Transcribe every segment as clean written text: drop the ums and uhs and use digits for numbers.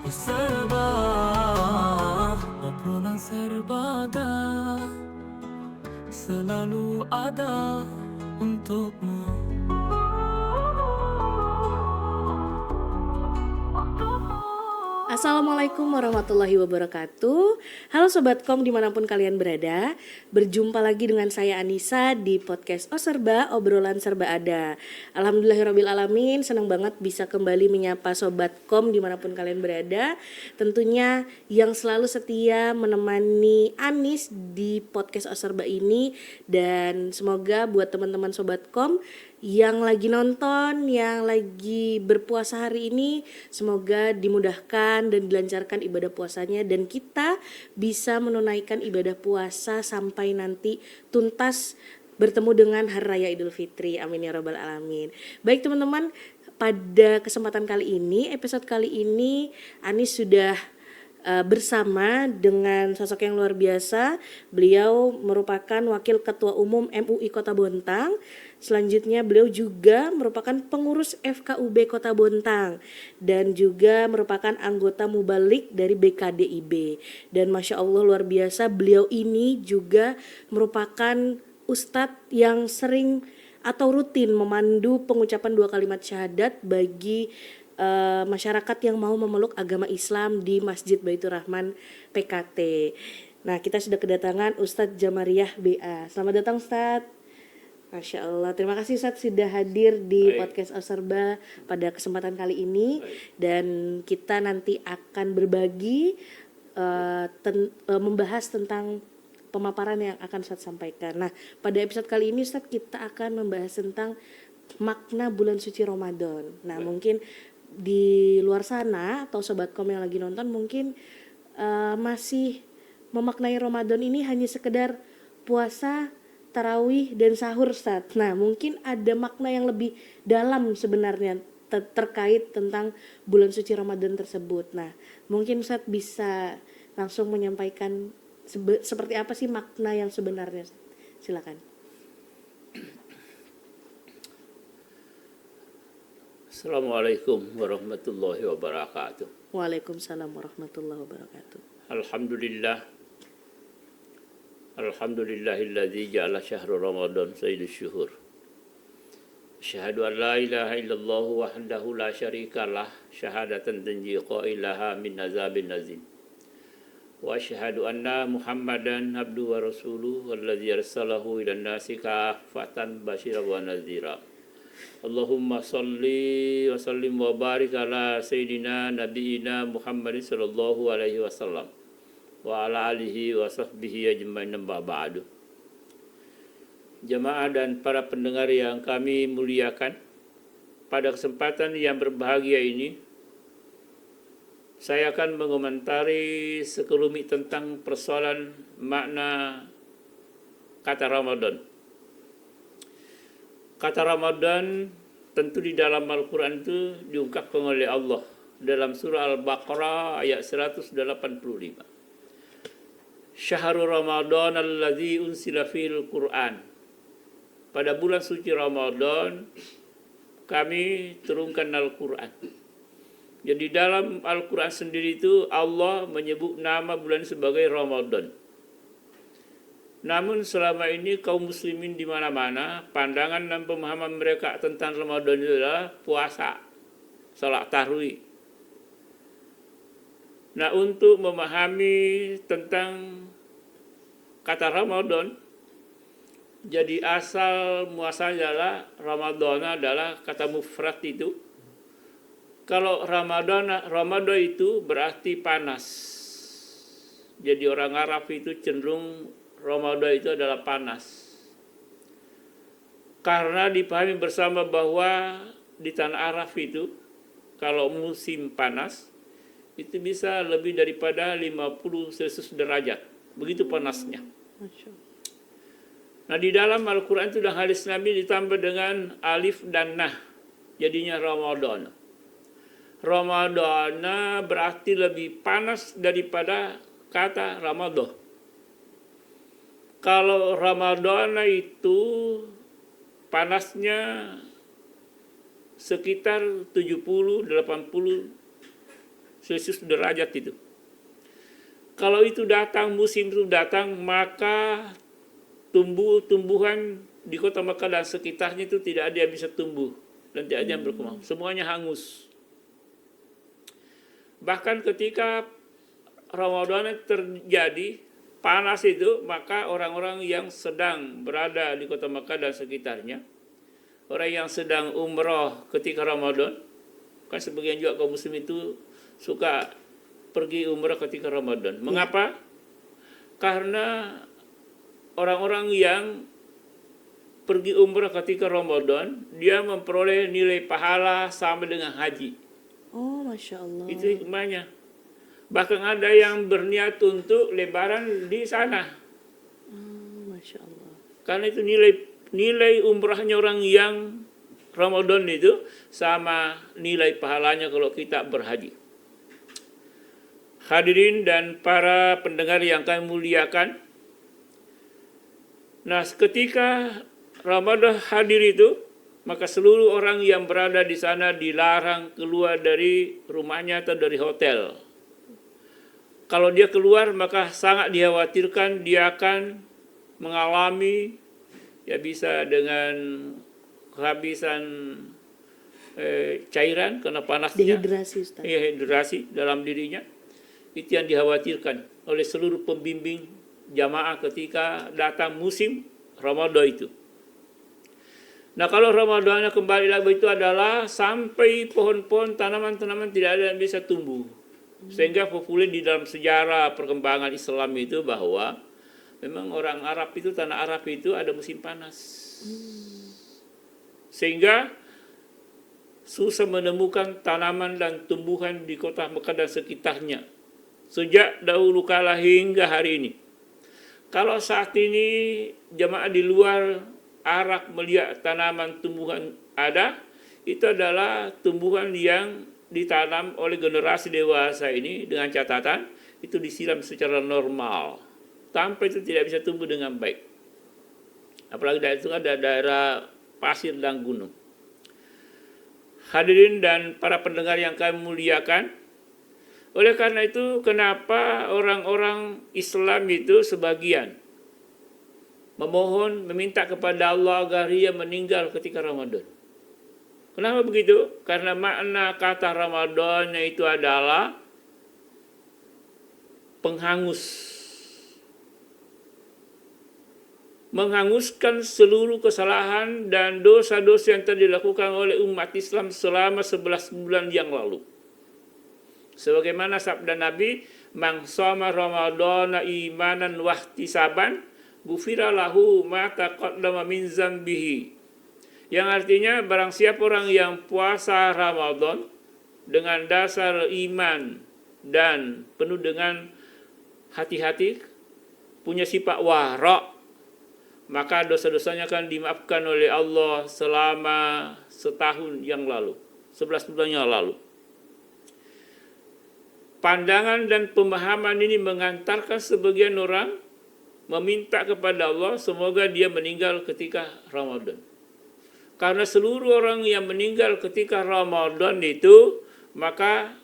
serba, obrolan serba ada, selalu ada untukmu. Assalamualaikum warahmatullahi wabarakatuh. Halo Sobat Kom dimanapun kalian berada. Berjumpa lagi dengan saya Anissa di podcast Serba, obrolan serba ada. Alhamdulillahirrabbilalamin, senang banget bisa kembali menyapa Sobat Kom dimanapun kalian berada. Tentunya yang selalu setia menemani Anis di podcast Serba ini. Dan semoga buat teman-teman Sobat Kom yang lagi nonton, yang lagi berpuasa hari ini, semoga dimudahkan dan dilancarkan ibadah puasanya, dan kita bisa menunaikan ibadah puasa sampai nanti tuntas bertemu dengan Hari Raya Idul Fitri. Amin ya rabbal alamin. Baik teman-teman, pada kesempatan kali ini, episode kali ini Anis sudah bersama dengan sosok yang luar biasa. Beliau merupakan Wakil Ketua Umum MUI Kota Bontang. Selanjutnya beliau juga merupakan pengurus FKUB Kota Bontang dan juga merupakan anggota Mubalik dari BKDIB. Dan Masya Allah luar biasa, beliau ini juga merupakan ustadz yang sering atau rutin memandu pengucapan 2 kalimat syahadat bagi masyarakat yang mau memeluk agama Islam di Masjid Baitur Rahman PKT. Nah, kita sudah kedatangan Ustadz Jamariah BA. Selamat datang Ustadz. Masya Allah, terima kasih Ustadz sudah hadir di podcast Serba pada kesempatan kali ini. Dan kita nanti akan berbagi membahas tentang pemaparan yang akan Ustadz sampaikan. Nah, pada episode kali ini Ustadz kita akan membahas tentang makna bulan suci Ramadan. Nah, mungkin di luar sana atau Sobat Kom yang lagi nonton mungkin masih memaknai Ramadan ini hanya sekedar puasa, tarawih, dan sahur Ustaz. Nah mungkin ada makna yang lebih dalam sebenarnya terkait tentang bulan suci Ramadan tersebut. Nah mungkin Ustaz bisa langsung menyampaikan seperti apa sih makna yang sebenarnya. Silakan. Assalamualaikum warahmatullahi wabarakatuh. Waalaikumsalam warahmatullahi wabarakatuh. Alhamdulillahilladzi ja'ala syahra Ramadan sayyidus syuhur. Asyhadu an la ilaha illallah wahdahu la syarikalah syahadatan tanji qailaha min azabin nazim. Wa asyhadu anna Muhammadan abduhu wa rasuluhu wallazi arsalahu ilan nasi kaffatan basyiran wa nadhira. Allahumma salli wa sallim wa barik ala sayyidina nabiyina Muhammadin sallallahu alaihi wasallam wa ala alihi wa sahbihi ajma'in ba'du. Jamaah dan para pendengar yang kami muliakan, pada kesempatan yang berbahagia ini saya akan mengomentari sekelumit tentang persoalan makna kata Ramadan. Kata Ramadan tentu di dalam Al-Quran itu diungkapkan oleh Allah dalam surah Al-Baqarah ayat 185. Syahrul Ramadan alladzi unsila fil Qur'an. Pada bulan suci Ramadan kami turunkan Al-Quran. Jadi dalam Al-Quran sendiri itu Allah menyebut nama bulan sebagai Ramadan. Namun selama ini kaum muslimin di mana-mana, pandangan dan pemahaman mereka tentang Ramadan itu adalah puasa, salat tarawih. Nah, untuk memahami tentang kata Ramadan, jadi asal muasalnya adalah Ramadan adalah kata mufrad itu. Kalau Ramadan itu berarti panas. Jadi orang Arab itu cenderung Ramadan itu adalah panas. Karena dipahami bersama bahwa di tanah Arab itu kalau musim panas itu bisa lebih daripada 50 Celcius derajat. Begitu panasnya. Nah di dalam Al-Quran itu dan hadis Nabi ditambah dengan alif dan nah. Jadinya Ramadan. Ramadan berarti lebih panas daripada kata Ramadan. Kalau Ramadan itu panasnya sekitar 70-80 Celcius derajat itu. Kalau itu datang, musim itu datang, maka tumbuhan di kota Mekah dan sekitarnya itu tidak ada yang bisa tumbuh dan tidak ada yang berkembang. Semuanya hangus. Bahkan ketika Ramadan terjadi panas itu, maka orang-orang yang sedang berada di kota Mekah dan sekitarnya, orang yang sedang umroh ketika Ramadan, kan sebagian juga kaum muslim itu suka pergi umrah ketika Ramadan. Mengapa? Karena orang-orang yang pergi umrah ketika Ramadan, dia memperoleh nilai pahala sama dengan haji. Oh, Masya Allah. Itu hikmahnya. Bahkan ada yang berniat untuk lebaran di sana. Masya Allah. Karena itu nilai umrahnya orang yang Ramadan itu sama nilai pahalanya kalau kita berhaji. Hadirin dan para pendengar yang kami muliakan. Nah, ketika Ramadan hadir itu, maka seluruh orang yang berada di sana dilarang keluar dari rumahnya atau dari hotel. Kalau dia keluar, maka sangat dikhawatirkan dia akan mengalami, ya bisa dengan kehabisan cairan karena panasnya. Dehidrasi, Ustaz. Ya, dehidrasi dalam dirinya. Itu yang dikhawatirkan oleh seluruh pembimbing jamaah ketika datang musim Ramadan itu. Nah, kalau Ramadannya kembali lagi itu adalah sampai pohon-pohon, tanaman-tanaman tidak ada yang bisa tumbuh. Sehingga populer di dalam sejarah perkembangan Islam itu bahwa memang orang Arab itu, tanah Arab itu ada musim panas. Sehingga susah menemukan tanaman dan tumbuhan di kota Mekah dan sekitarnya. Sejak dahulu kala hingga hari ini. Kalau saat ini jamaah di luar Arab melihat tanaman tumbuhan ada, itu adalah tumbuhan yang ditanam oleh generasi dewasa ini dengan catatan itu disiram secara normal. Tanpa itu tidak bisa tumbuh dengan baik. Apalagi daerah itu ada daerah pasir dan gunung. Hadirin dan para pendengar yang kami muliakan, oleh karena itu kenapa orang-orang Islam itu sebagian memohon, meminta kepada Allah agar ia meninggal ketika Ramadan. Kenapa begitu? Karena makna kata Ramadan itu adalah penghangus. Menghanguskan seluruh kesalahan dan dosa-dosa yang telah dilakukan oleh umat Islam selama 11 bulan yang lalu. Sebagaimana sabda Nabi, "Man shoma Ramadhana imanan wa ihtisaban, ghufira lahu ma taqaddama min dzambihi." Yang artinya barang siapa orang yang puasa Ramadan dengan dasar iman dan penuh dengan hati-hati, punya sifat wara', maka dosa-dosanya akan dimaafkan oleh Allah selama setahun yang lalu, 11 bulan yang lalu. Pandangan dan pemahaman ini mengantarkan sebagian orang meminta kepada Allah semoga dia meninggal ketika Ramadan. Karena seluruh orang yang meninggal ketika Ramadan itu, maka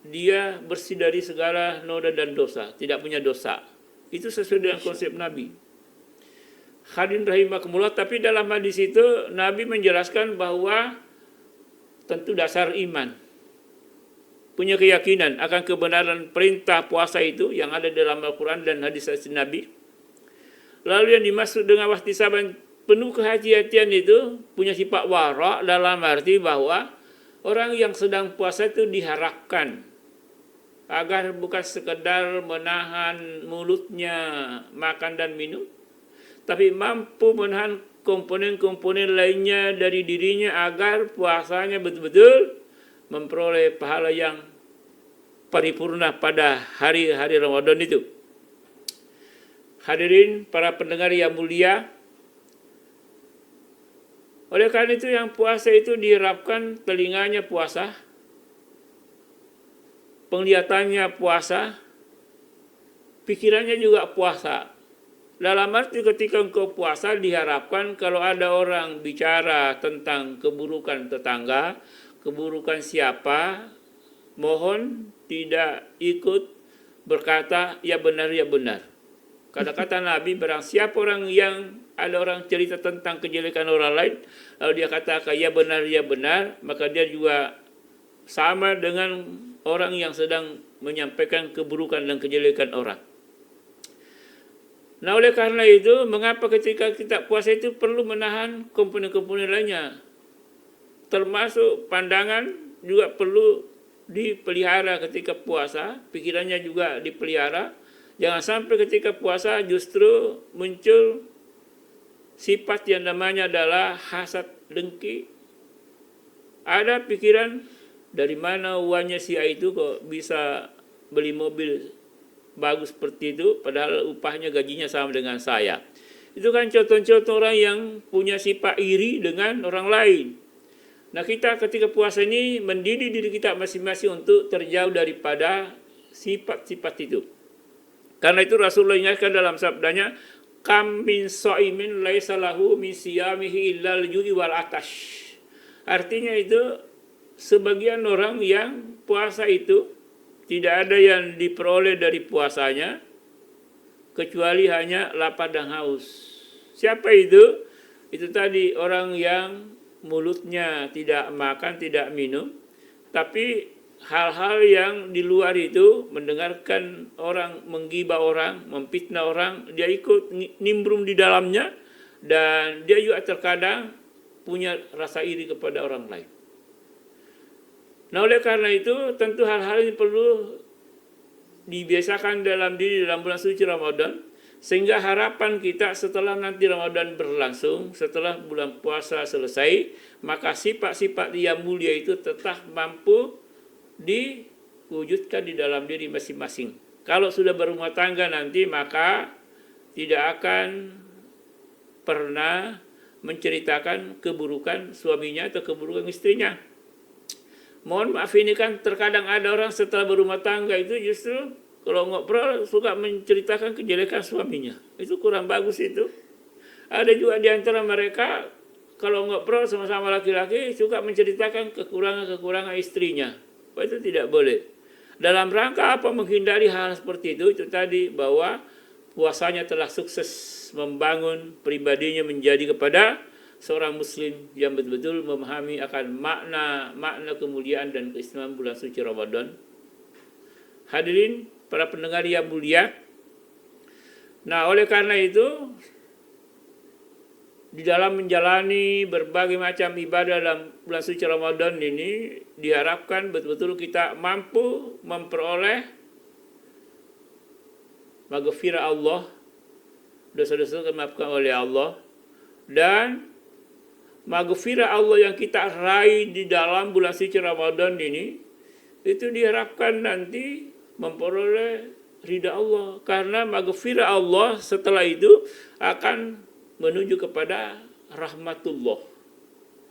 dia bersih dari segala noda dan dosa, tidak punya dosa. Itu sesuai dengan konsep Nabi. Hadirin rahimakumullah, tapi dalam hadis itu Nabi menjelaskan bahwa tentu dasar iman. Punya keyakinan akan kebenaran perintah puasa itu yang ada dalam Al-Quran dan hadis Nabi. Lalu yang dimaksud dengan wahtisaban penuh kehati-hatian itu punya sifat wara' dalam arti bahwa orang yang sedang puasa itu diharapkan agar bukan sekedar menahan mulutnya makan dan minum, tapi mampu menahan komponen-komponen lainnya dari dirinya agar puasanya betul-betul memperoleh pahala yang paripurna pada hari-hari Ramadan itu. Hadirin para pendengar yang mulia, oleh karena itu yang puasa itu diharapkan telinganya puasa, penglihatannya puasa, pikirannya juga puasa. Dalam arti ketika engkau puasa diharapkan kalau ada orang bicara tentang keburukan tetangga, keburukan siapa, mohon tidak ikut berkata ya benar ya benar. Kata-kata Nabi, barang siapa orang yang ada orang cerita tentang kejelekan orang lain, lalu dia katakan ya benar, maka dia juga sama dengan orang yang sedang menyampaikan keburukan dan kejelekan orang. Nah, oleh karena itu, mengapa ketika kita puasa itu perlu menahan komponen-komponen lainnya? Termasuk pandangan juga perlu dipelihara ketika puasa, pikirannya juga dipelihara. Jangan sampai ketika puasa justru muncul sifat yang namanya adalah hasad, dengki. Ada pikiran dari mana uangnya si A itu kok bisa beli mobil bagus seperti itu, padahal upahnya gajinya sama dengan saya. Itu kan contoh-contoh orang yang punya sifat iri dengan orang lain. Nah, kita ketika puasa ini mendidik diri kita masing-masing untuk terjauh daripada sifat-sifat itu. Karena itu Rasulullah ingatkan dalam sabdanya, kam min sha'imin laisa lahu min siyamihi illal ju'i wal atash. Artinya itu sebagian orang yang puasa itu tidak ada yang diperoleh dari puasanya kecuali hanya lapar dan haus. Siapa itu? Itu tadi orang yang mulutnya tidak makan, tidak minum, tapi hal-hal yang di luar itu, mendengarkan orang menggibah orang, memfitnah orang, dia ikut nimbrung di dalamnya, dan dia juga terkadang punya rasa iri kepada orang lain. Nah, oleh karena itu tentu hal-hal ini perlu dibiasakan dalam diri dalam bulan suci Ramadan, sehingga harapan kita setelah nanti Ramadan berlangsung, setelah bulan puasa selesai, maka sifat-sifat yang mulia itu tetap mampu diwujudkan di dalam diri masing-masing. Kalau sudah berumah tangga nanti, maka tidak akan pernah menceritakan keburukan suaminya atau keburukan istrinya. Mohon maaf, ini kan terkadang ada orang setelah berumah tangga itu justru kalau ngobrol suka menceritakan kejelekan suaminya. Itu kurang bagus itu. Ada juga di antara mereka kalau ngobrol sama-sama laki-laki suka menceritakan kekurangan-kekurangan istrinya. Itu tidak boleh. Dalam rangka apa? Menghindari hal seperti itu tadi, bahwa puasanya telah sukses membangun pribadinya menjadi kepada seorang muslim yang betul-betul memahami akan makna kemuliaan dan keistimewaan bulan suci Ramadan. Hadirin para pendengar yang mulia. Nah, oleh karena itu di dalam menjalani berbagai macam ibadah dalam bulan suci Ramadan ini diharapkan betul-betul kita mampu memperoleh maghfirah Allah, dosa-dosa dimaafkan oleh Allah, dan maghfirah Allah yang kita raih di dalam bulan suci Ramadan ini itu diharapkan nanti memperoleh ridha Allah, karena maghfirah Allah setelah itu akan menuju kepada rahmatullah,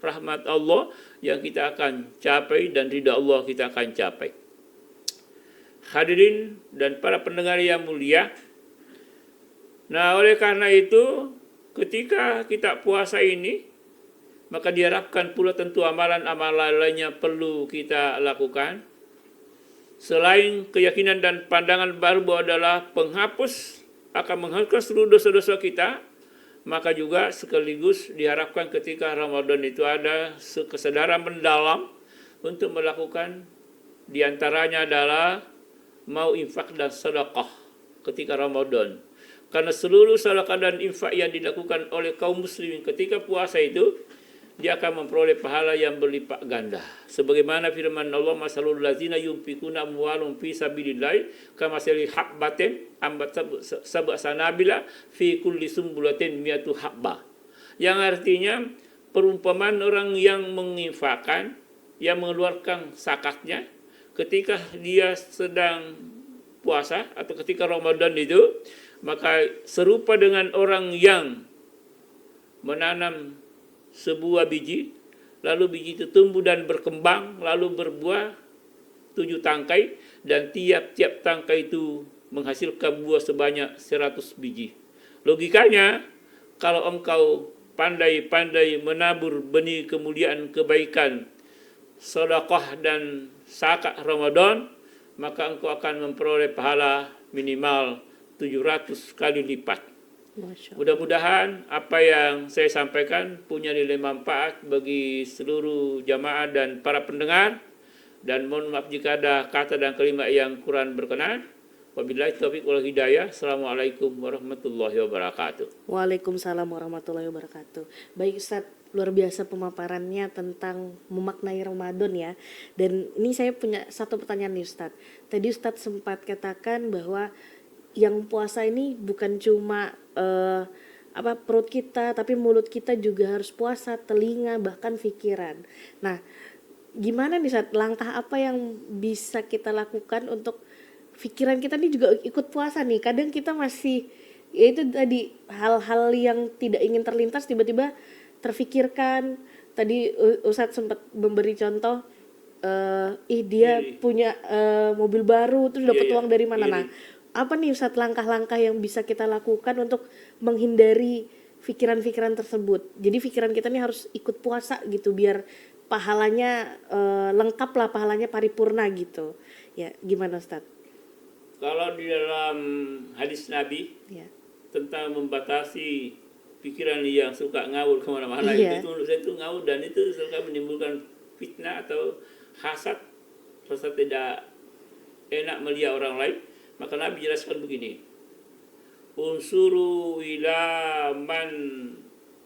rahmat Allah yang kita akan capai dan ridha Allah kita akan capai. Hadirin dan para pendengar yang mulia, nah oleh karena itu ketika kita puasa ini, maka diharapkan pula tentu amalan-amalan lainnya perlu kita lakukan. Selain keyakinan dan pandangan baru bahwa adalah penghapus, akan menghapuskan seluruh dosa-dosa kita, maka juga sekaligus diharapkan ketika Ramadan itu ada kesadaran mendalam untuk melakukan, diantaranya adalah mau infak dan sedekah ketika Ramadan. Karena seluruh sedekah dan infak yang dilakukan oleh kaum muslimin ketika puasa itu, dia akan memperoleh pahala yang berlipat ganda. Sebagaimana firman Allah, masalul ladzina yunfikuna amwalahum fi sabilillah kamathali habbatin ambat sab'a sanabila fi kulli sumbulatin mi'atu habba. Yang artinya perumpamaan orang yang menginfakkan, yang mengeluarkan zakatnya ketika dia sedang puasa atau ketika Ramadan itu, maka serupa dengan orang yang menanam sebuah biji, lalu biji itu tumbuh dan berkembang, lalu berbuah 7 tangkai, dan tiap-tiap tangkai itu menghasilkan buah sebanyak 100 biji. Logikanya, kalau engkau pandai-pandai menabur benih kemuliaan, kebaikan, sedekah dan zakat Ramadan, maka engkau akan memperoleh pahala minimal 700 kali lipat. Masya Allah. Mudah-mudahan apa yang saya sampaikan punya nilai manfaat bagi seluruh jamaah dan para pendengar. Dan mohon maaf jika ada kata dan kalimat yang kurang berkenan. Wabillahi taufiq wal hidayah. Assalamualaikum warahmatullahi wabarakatuh. Waalaikumsalam warahmatullahi wabarakatuh. Baik Ustadz, luar biasa pemaparannya tentang memaknai Ramadan ya. Dan ini saya punya satu pertanyaan nih Ustadz. Tadi Ustadz sempat katakan bahwa yang puasa ini bukan cuma perut kita, tapi mulut kita juga harus puasa, telinga bahkan pikiran. Nah, gimana nih Ustadz, langkah apa yang bisa kita lakukan untuk pikiran kita nih juga ikut puasa nih? Kadang kita masih, ya itu tadi, hal-hal yang tidak ingin terlintas tiba-tiba terfikirkan. Tadi Ustadz sempat memberi contoh, dia punya mobil baru terus dapat uang dari mana. Nah, apa nih Ustadz langkah-langkah yang bisa kita lakukan untuk menghindari pikiran-pikiran tersebut? Jadi pikiran kita nih harus ikut puasa gitu biar pahalanya lengkap lah, pahalanya paripurna gitu. Ya, gimana Ustadz? Kalau di dalam hadis Nabi Ya. tentang membatasi pikiran yang suka ngawur kemana-mana, Iya. itu menurut saya itu ngawur dan itu suka menimbulkan fitnah atau hasad, rasa tidak enak melihat orang lain. Maka Nabi jelaskan begini, unsuru ila man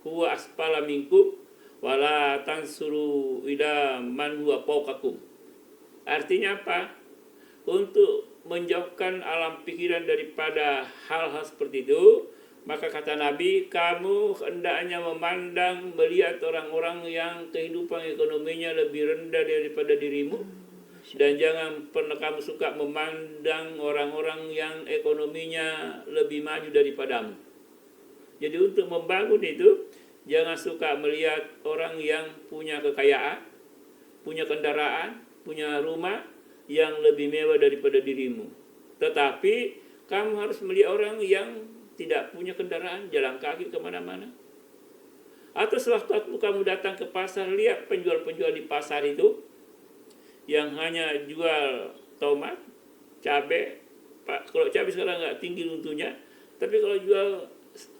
huwa asfala minkum wala tansuru ila man huwa fawqakum. Artinya apa? Untuk menjauhkan alam pikiran daripada hal-hal seperti itu, maka kata Nabi, kamu hendaknya memandang, melihat orang-orang yang kehidupan ekonominya lebih rendah daripada dirimu. Dan jangan pernah kamu suka memandang orang-orang yang ekonominya lebih maju daripadamu. Jadi untuk membangun itu, jangan suka melihat orang yang punya kekayaan, punya kendaraan, punya rumah yang lebih mewah daripada dirimu. Tetapi kamu harus melihat orang yang tidak punya kendaraan, jalan kaki kemana-mana. Atau sewaktu kamu datang ke pasar, lihat penjual-penjual di pasar itu yang hanya jual tomat, cabai. Kalau cabai sekarang nggak tinggi untungnya, tapi kalau jual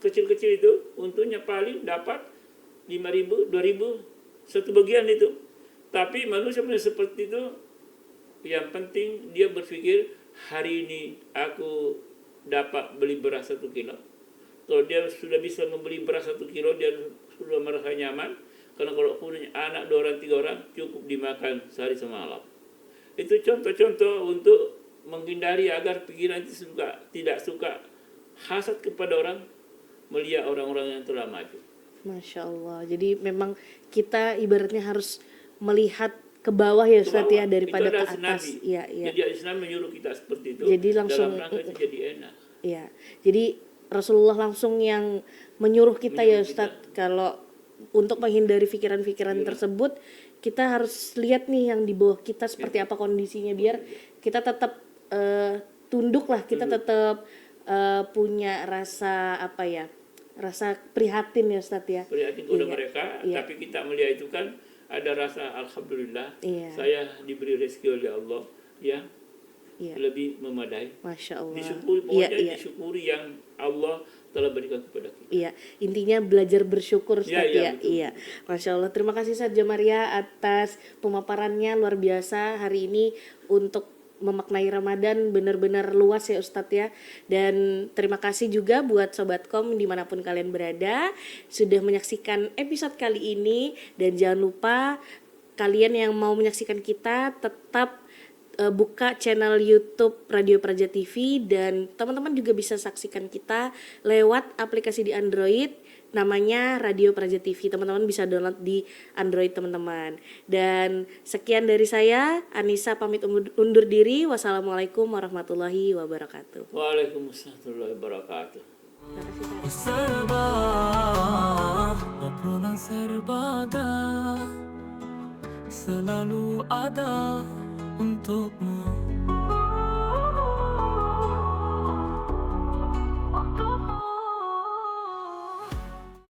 kecil-kecil itu untungnya paling dapat 5.000, 2.000 satu bagian itu. Tapi manusia seperti itu, yang penting dia berpikir hari ini aku dapat beli beras 1 kilo. Kalau dia sudah bisa membeli beras 1 kilo, dia sudah merasa nyaman. Karena kalau punya anak 2 orang, 3 orang, cukup dimakan sehari semalam. Itu contoh-contoh untuk menghindari agar pikiran itu tidak suka hasad kepada orang, melihat orang-orang yang telah maju. Masya Allah. Jadi memang kita ibaratnya harus melihat ke bawah ya Ustaz ya daripada ke atas. Iya, iya. Jadi Islam menyuruh kita seperti itu. Jadi langsung dalam rangka itu jadi enak. Iya. Jadi Rasulullah langsung yang menyuruh kita ya Ustaz kalau untuk menghindari pikiran-pikiran tersebut, kita harus lihat nih yang di bawah kita seperti apa kondisinya biar kita tetap tunduk lah, kita tetap punya rasa rasa prihatin ya Ustaz ya. Prihatin kepada mereka, tapi kita melihat itu kan ada rasa alhamdulillah, saya diberi rezeki oleh Allah, ya. Lebih memadai. Masya Allah. Disyukuri, pokoknya disyukuri yang Allah telah berikan kepada kita. Iya, intinya belajar bersyukur Ustaz ya. Iya. Masya Allah. Terima kasih Ustaz Jamaria atas pemaparannya luar biasa hari ini untuk memaknai Ramadan benar-benar luas ya Ustadz ya. Dan terima kasih juga buat Sobatkom dimanapun kalian berada sudah menyaksikan episode kali ini. Dan jangan lupa kalian yang mau menyaksikan kita tetap buka channel YouTube Radio Praja TV dan teman-teman juga bisa saksikan kita lewat aplikasi di Android namanya Radio Praja TV. Teman-teman bisa download di Android teman-teman. Dan sekian dari saya, Anissa pamit undur diri. Wassalamualaikum warahmatullahi wabarakatuh. Waalaikumsalam warahmatullahi wabarakatuh. Serba obrolan serbada selalu ada untukmu.